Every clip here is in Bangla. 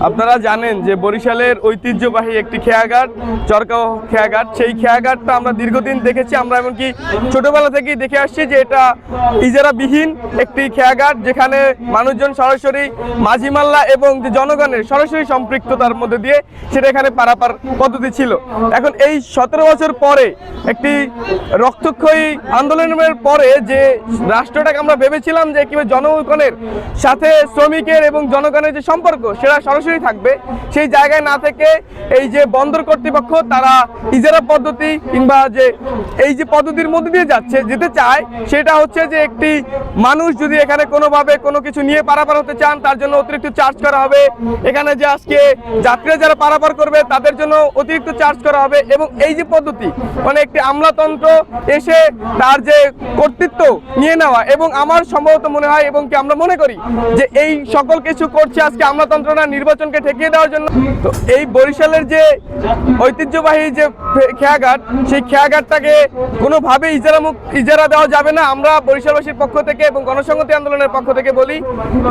আপনারা জানেন যে বরিশালের ঐতিহ্যবাহী একটি খেয়াঘাট চরকাও খেয়াঘাট, সেই খেয়াঘাটটা আমরা দীর্ঘদিন দেখেছি। আমরা এমনকি ছোটবেলা থেকেই দেখে আসছি যে এটা ইজারাবিহীন একটি খেয়াঘাট, যেখানে মানুষজন সরাসরি মাঝি মাল্লা এবং যে জনগণের সরাসরি সম্পৃক্ততার মধ্যে দিয়ে সেটা এখানে পারাপার পদ্ধতি ছিল। এখন এই 17 বছর পরে একটি রক্তক্ষয়ী আন্দোলনের পরে যে রাষ্ট্রটাকে আমরা ভেবেছিলাম যে কিভাবে জনগণের সাথে শ্রমিকের এবং জনগণের যে সম্পর্ক সেটা সরাসরি থাকবে, সেই জায়গায় না থেকে এই যে বন্দর কর্তৃপক্ষ তারা ইজারা পদ্ধতি কিংবা যে এই যে পদ্ধতির মধ্যে দিয়ে যেতে চায়, সেটা হচ্ছে যে একটি মানুষ যদি এখানে কোনোভাবে কোনো কিছু নিয়ে পারাপার হতে চান তার জন্য অতিরিক্ত চার্জ করা হবে। এখানে যে আজকে যাত্রীরা যারা পারাপার করবে তাদের জন্য অতিরিক্ত চার্জ করা হবে। এবং এই যে পদ্ধতি মানে একটি আমলাতন্ত্র এসে তার যে কর্তৃত্ব নিয়ে নেওয়া, এবং আমার সম্ভবত মনে হয় এবং কি আমরা মনে করি যে এই সকল কিছু করছে আজকে আমলাতন্ত্র না, নির্বাচনকে ঠেকিয়ে দেওয়ার জন্য। তো এই বরিশালের যে ঐতিহ্যবাহী যে খেয়াঘাট, সেই খেয়াঘাটটাকে কোনোভাবে ইজারা দেওয়া যাবে না। আমরা বরিশালবাসীর পক্ষ থেকে এবং গণসংহতি আন্দোলনের পক্ষ থেকে বলি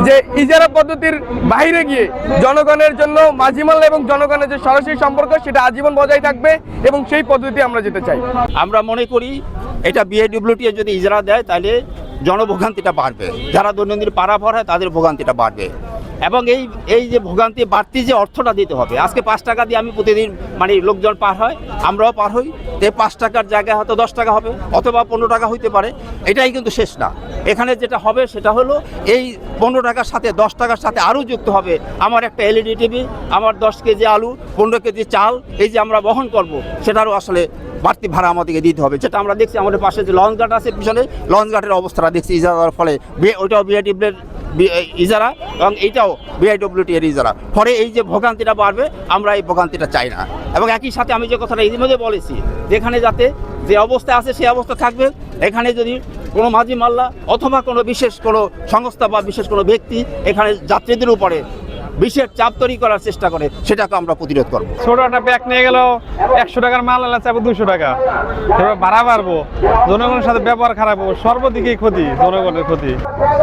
যে ইজারা পদ্ধতির বাইরে গিয়ে জনগণের জন্য মাঝি মাল্লা এবং জনগণের যে সরাসরি সম্পর্ক সেটা আজীবন বজায় থাকবে, এবং সেই পদ্ধতি আমরা যেতে চাই। আমরা মনে করি এটা বিআইডব্লিউটি যদি ইজারা দেয় তাহলে জনভোগান্তিটা বাড়বে, যারা দৈনন্দিন পারাপার হয় তাদের ভোগান্তিটা বাড়বে। এবং এই যে ভোগান্তি বাড়তি যে অর্থটা দিতে হবে, আজকে 5 টাকা দিয়ে আমি প্রতিদিন মানে লোকজন পার হয়, আমরাও পার হই, তো 5 টাকার জায়গায় হয়তো 10 টাকা হবে অথবা 15 টাকা হইতে পারে। এটাই কিন্তু শেষ না, এখানে যেটা হবে সেটা হলো এই 15 টাকার সাথে 10 টাকার সাথে আরও যুক্ত হবে আমার একটা এলইডি টিভি, আমার 10 কেজি আলু, 15 কেজি চাল, এই যে আমরা বহন করব সেটারও আসলে বাড়তি ভাড়া আমাদেরকে দিতে হবে। যেটা আমরা দেখছি আমাদের পাশে যে লঞ্চ ঘাট আছে পিছনে, লঞ্চ ঘাটের অবস্থাটা দেখছি ইজারার ফলে, ওইটাও বিআইডব্লিউর ইজারা এবং এইটাও বিআইডব্লিউটি এর ইজারা, ফলে এই যে ভোগান্তিটা বাড়বে আমরা এই ভোগান্তিটা চাই না। এবং একই সাথে আমি যে কথাটা ইতিমধ্যে বলেছি, যেখানে যাতে যে অবস্থা আছে সেই অবস্থা থাকবে। এখানে যদি কোনো মাঝি মাল্লা অথবা কোনো বিশেষ কোনো সংস্থা বা বিশেষ কোনো ব্যক্তি এখানে যাত্রীদের উপরে বিশেষ চাপ তৈরি করার চেষ্টা করে, সেটাকে আমরা প্রতিরোধ করবো। ছোট একটা ব্যাগ নিয়ে গেল 100 টাকার মাল এলে চাইবো 200 টাকা, এবার ভাড়া বাড়বো, জনগণের সাথে ব্যবহার খারাপ হবো, সর্বদিকেই ক্ষতি, জনগণের ক্ষতি।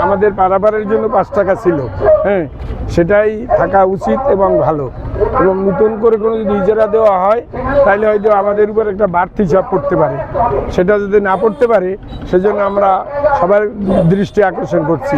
আমাদের পারাপারের জন্য 5 টাকা ছিল, হ্যাঁ, সেটাই থাকা উচিত এবং ভালো। এবং নতুন করে কোনো যদি ইজারা দেওয়া হয় তাহলে হয়তো আমাদের উপর একটা বাড়তি চাপ পড়তে পারে, সেটা যদি না পড়তে পারে সেজন্য আমরা সবার দৃষ্টি আকর্ষণ করছি।